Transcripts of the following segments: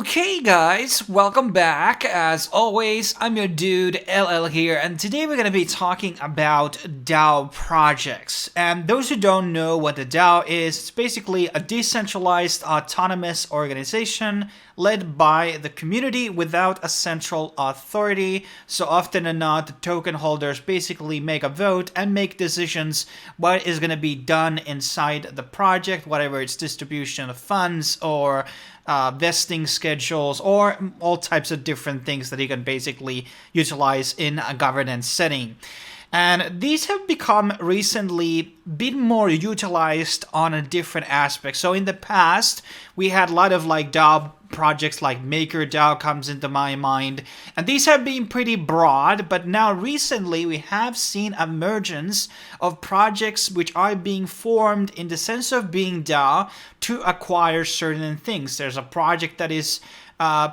Okay, guys, welcome back. As always, I'm your dude LL here, and today we're going to be talking about DAO projects. And those who don't know what the DAO is, it's basically a decentralized autonomous organization led by the community without a central authority. So often than not, the token holders basically make a vote and make decisions what is going to be done inside the project, whatever its distribution of funds or vesting schedules, or all types of different things that you can basically utilize in a governance setting. And these have become recently a bit more utilized on a different aspect. So in the past, we had a lot of like DAO projects like MakerDAO comes into my mind, and these have been pretty broad, but now recently we have seen emergence of projects which are being formed in the sense of being DAO to acquire certain things. There's a project that is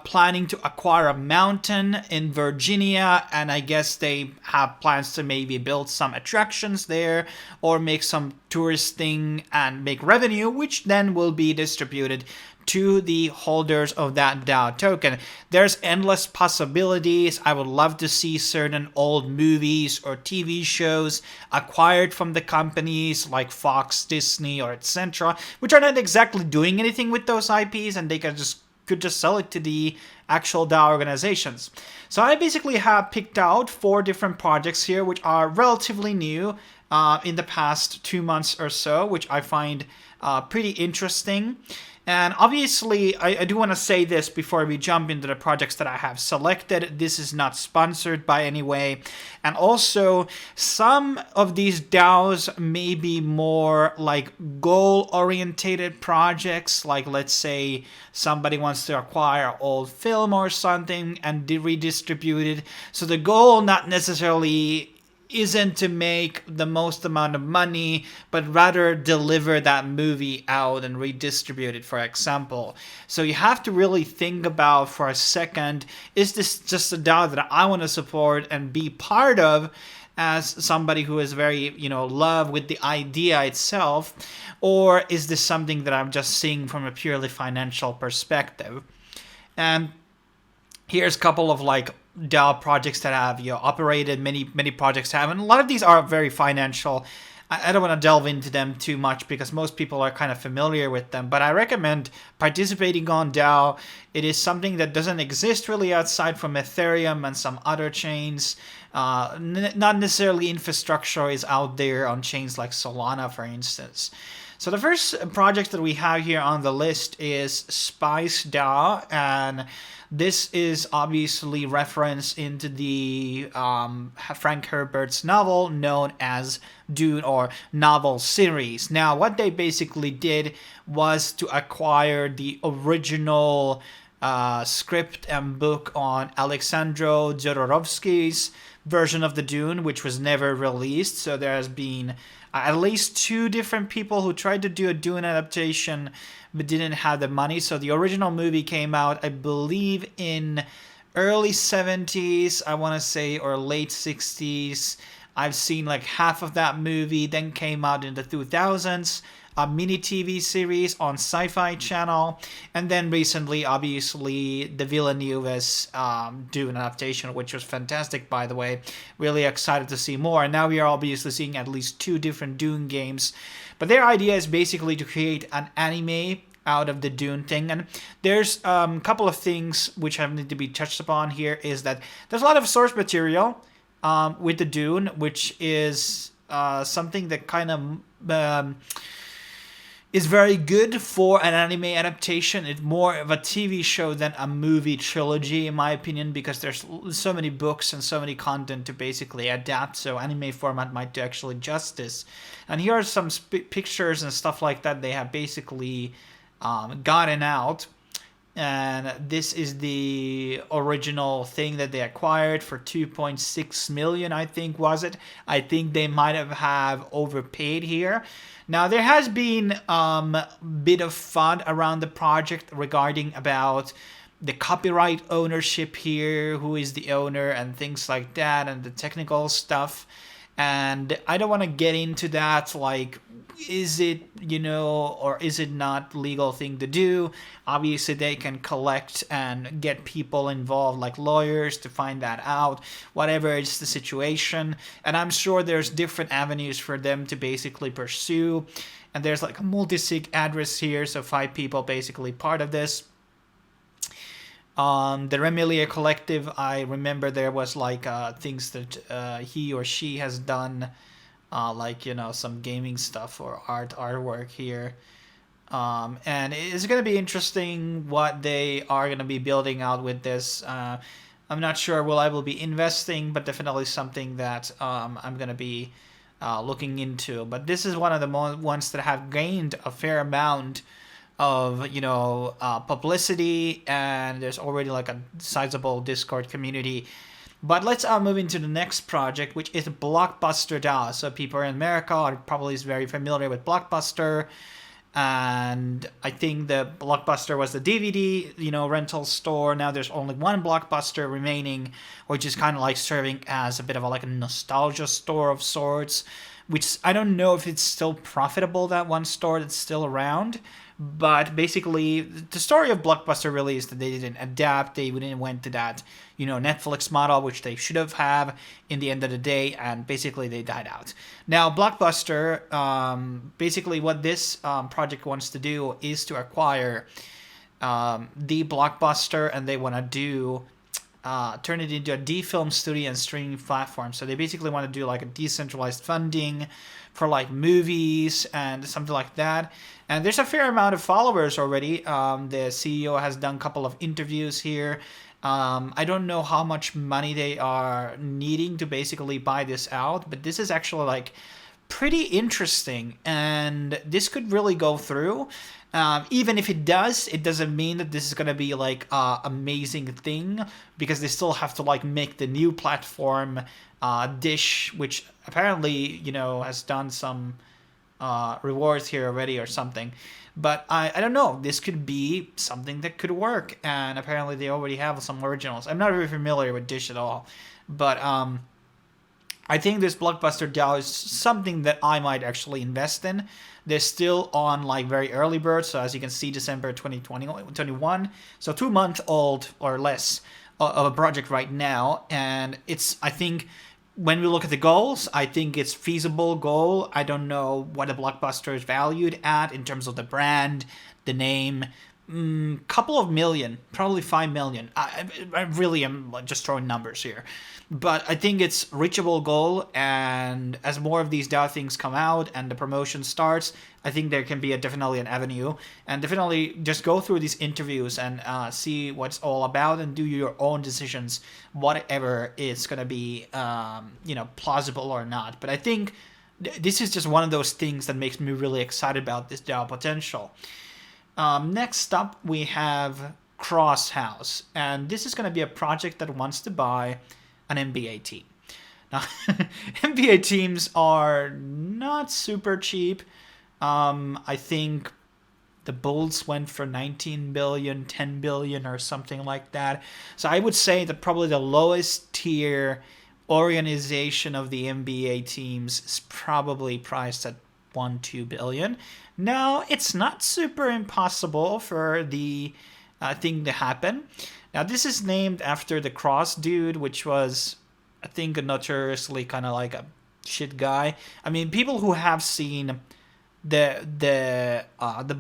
planning to acquire a mountain in Virginia, and I guess they have plans to maybe build some attractions there or make some tourist thing and make revenue, which then will be distributed to the holders of that DAO token. There's endless possibilities. I would love to see certain old movies or TV shows acquired from the companies like Fox, Disney, or etc., which are not exactly doing anything with those IPs, and they could just sell it to the actual DAO organizations. So I basically have picked out 4 different projects here which are relatively new in the past 2 months or so, which I find pretty interesting. And obviously, I do want to say this before we jump into the projects that I have selected. This is not sponsored by any way. And also, some of these DAOs may be more like goal-orientated projects. Like, let's say somebody wants to acquire old film or something and redistribute it. So the goal not necessarily isn't to make the most amount of money, but rather deliver that movie out and redistribute it, for example. So you have to really think about for a second, is this just a DAO that I want to support and be part of as somebody who is very, love with the idea itself, or is this something that I'm just seeing from a purely financial perspective? And here's a couple of DAO projects that have operated. Many projects have, and a lot of these are very financial. I don't want to delve into them too much because most people are kind of familiar with them, but I recommend participating on DAO. It is something that doesn't exist really outside from Ethereum and some other chains. Not necessarily infrastructure is out there on chains like Solana, for instance. So the first project that we have here on the list is Spice DAO, and this is obviously reference into the Frank Herbert's novel known as Dune, or novel series. Now, what they basically did was to acquire the original script and book on Alexandro Jodorowsky's version of the Dune, which was never released. So there has been at least 2 different people who tried to do a Dune adaptation but didn't have the money. So the original movie came out, I believe, in early 70s, I want to say, or late 60s. I've seen half of that movie, then came out in the 2000s, a mini TV series on Sci-Fi Channel, and then recently, obviously, the Villeneuve's Dune adaptation, which was fantastic, by the way. Really excited to see more. And now we are obviously seeing at least 2 different Dune games. But their idea is basically to create an anime out of the Dune thing. And there's a couple of things which have need to be touched upon here, is that there's a lot of source material with the Dune, which is something that kind of is very good for an anime adaptation. It's more of a TV show than a movie trilogy, in my opinion, because there's so many books and so many content to basically adapt, so anime format might do actually justice. And here are some pictures and stuff like that they have basically gotten out. And this is the original thing that they acquired for 2.6 million, I think, was it? I think they might have overpaid here. Now, there has been a bit of fun around the project regarding about the copyright ownership here, who is the owner, and things like that, and the technical stuff. And I don't want to get into that, like, is it, or is it not legal thing to do? Obviously, they can collect and get people involved, like lawyers, to find that out, whatever is the situation. And I'm sure there's different avenues for them to basically pursue. And there's like a multi-sig address here, so 5 people basically part of this. The Remilia Collective, I remember there was like things that he or she has done, like, some gaming stuff or artwork here. And it's going to be interesting what they are going to be building out with this. I'm not sure I will be investing, but definitely something that I'm going to be looking into. But this is one of the ones that have gained a fair amount of publicity, and there's already like a sizable Discord community. But let's move into the next project, which is Blockbuster DAO. So people in America are probably very familiar with Blockbuster, and I think the Blockbuster was the DVD rental store. Now there's only one Blockbuster remaining, which is kind of like serving as a bit of like a nostalgia store of sorts, which I don't know if it's still profitable, that one store that's still around. But basically, the story of Blockbuster really is that they didn't adapt. They didn't went to that, Netflix model, which they should have in the end of the day, and basically they died out. Now, Blockbuster, basically what this project wants to do is to acquire the Blockbuster, and they want to turn it into a D-film studio and streaming platform. So they basically want to do like a decentralized funding for like movies and something like that. And there's a fair amount of followers already. The CEO has done a couple of interviews here. I don't know how much money they are needing to basically buy this out, but this is actually like pretty interesting, and this could really go through. Even if it does, it doesn't mean that this is going to be like an amazing thing, because they still have to like make the new platform Dish, which apparently has done some rewards here already or something. But I don't know, this could be something that could work, and apparently they already have some originals. I'm not very familiar with Dish at all, but I think this Blockbuster DAO is something that I might actually invest in. They're still on like very early bird, so as you can see, December 2021, so 2 month old or less of a project right now. And it's, I think, when we look at the goals, I think it's feasible goal. I don't know what a Blockbuster is valued at in terms of the brand, the name. Couple of million, probably 5 million. I really am just throwing numbers here, but I think it's reachable goal. And as more of these DAO things come out and the promotion starts, I think there can be definitely an avenue. And definitely just go through these interviews and see what it's all about, and do your own decisions, whatever is going to be plausible or not. But I think this is just one of those things that makes me really excited about this DAO potential. Next up, we have Crosshouse, and this is going to be a project that wants to buy an NBA team. Now, NBA teams are not super cheap. I think the Bulls went for 19 billion, 10 billion, or something like that. So I would say that probably the lowest tier organization of the NBA teams is probably priced at 1-2 billion. Now, it's not super impossible for the thing to happen. Now, this is named after the Cross dude, which was, I think, a notoriously kind of like a shit guy. I mean, people who have seen the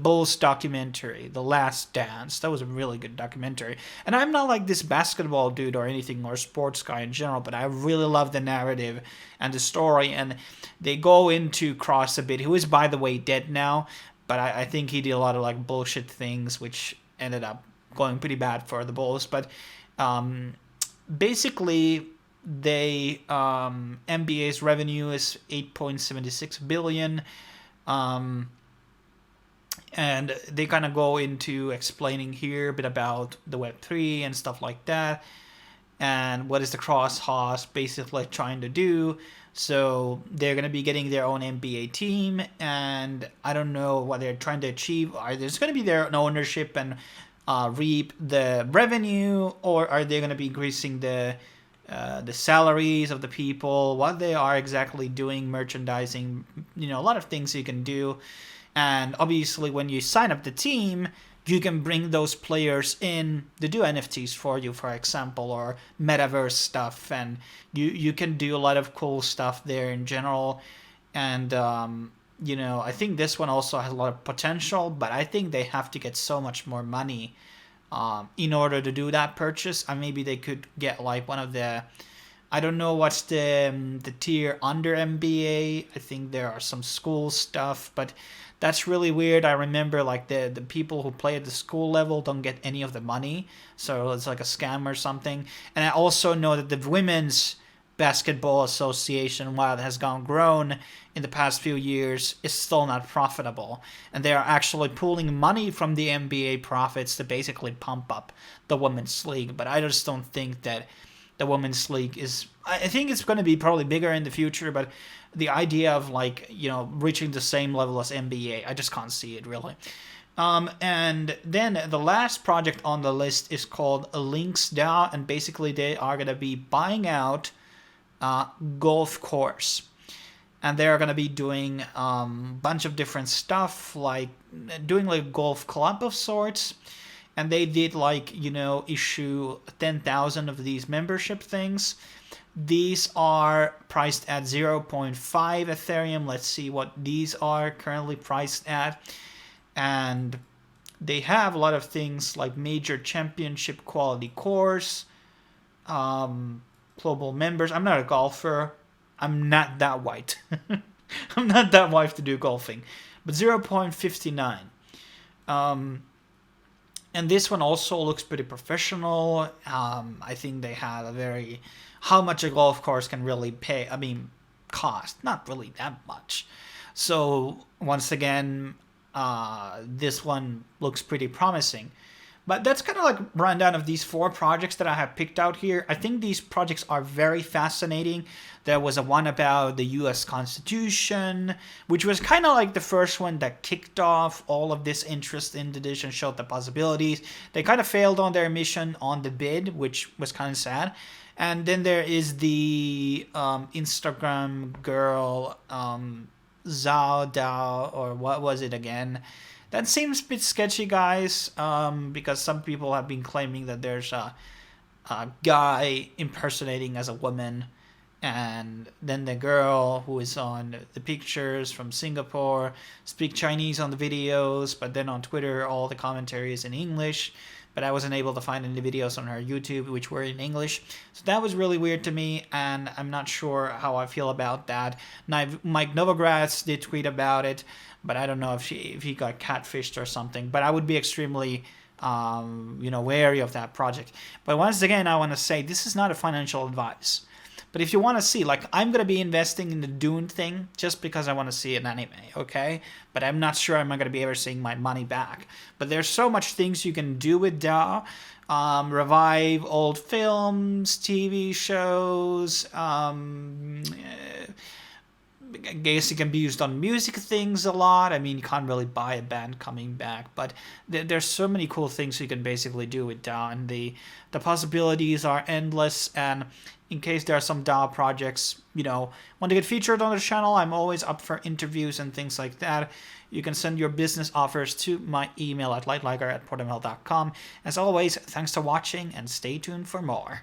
Bulls documentary, The Last Dance, that was a really good documentary. And I'm not like this basketball dude or anything, or sports guy in general, but I really love the narrative and the story. And they go into Cross a bit, who is, by the way, dead now, but I think he did a lot of like bullshit things, which ended up going pretty bad for the Bulls. But basically, they NBA's revenue is 8.76 billion. And they kind of go into explaining here a bit about the Web3 and stuff like that, and what is the Crosshouse basically trying to do. So they're going to be getting their own NBA team, and I don't know what they're trying to achieve. Are there's going to be their own ownership and reap the revenue, or are they going to be increasing the the salaries of the people, what they are exactly doing, merchandising, a lot of things you can do. And obviously, when you sign up the team, you can bring those players in to do NFTs for you, for example, or metaverse stuff, and you can do a lot of cool stuff there in general. And I think this one also has a lot of potential, but I think they have to get so much more money in order to do that purchase. And maybe they could get like one of the, I don't know what's the tier under MBA. I think there are some school stuff, but that's really weird. I remember like the people who play at the school level don't get any of the money, so it's like a scam or something. And I also know that the women's basketball association, while it has grown in the past few years, is still not profitable, and they are actually pulling money from the NBA profits to basically pump up the women's league. But I just don't think that the women's league is, I think it's going to be probably bigger in the future, but the idea of like, reaching the same level as NBA, I just can't see it really. And then the last project on the list is called Links DAO, and basically they are going to be buying out golf course, and they're going to be doing a bunch of different stuff, like doing like a golf club of sorts. And they did like, issue 10,000 of these membership things. These are priced at 0.5 Ethereum. Let's see what these are currently priced at. And they have a lot of things like major championship quality course, global members. I'm not a golfer. I'm not that white. I'm not that white to do golfing. But 0.59. And this one also looks pretty professional. I think they have a very, how much a golf course can really pay, cost, not really that much. So once again, this one looks pretty promising. But that's kind of like rundown of these 4 projects that I have picked out here. I think these projects are very fascinating. There was a one about the US Constitution, which was kind of like the first one that kicked off all of this interest in this and showed the possibilities. They kind of failed on their mission on the bid, which was kind of sad. And then there is the Instagram girl, Zhao Dao, or what was it again? That seems a bit sketchy, guys, because some people have been claiming that there's a guy impersonating as a woman, and then the girl who is on the pictures from Singapore speak Chinese on the videos, but then on Twitter all the commentary is in English. But I wasn't able to find any videos on her YouTube which were in English. So that was really weird to me, and I'm not sure how I feel about that. Mike Novogratz did tweet about it, but I don't know if he got catfished or something. But I would be extremely wary of that project. But once again, I want to say this is not a financial advice. But if you want to see, like, I'm going to be investing in the Dune thing just because I want to see an anime, okay? But I'm not sure I'm going to be ever seeing my money back. But there's so much things you can do with DAO. Revive old films, TV shows. I guess it can be used on music things a lot. I mean, you can't really buy a band coming back. But there's so many cool things you can basically do with DAO. And the possibilities are endless. And in case there are some DAO projects, want to get featured on the channel, I'm always up for interviews and things like that. You can send your business offers to my email at lightliker@portamel.com. As always, thanks for watching and stay tuned for more.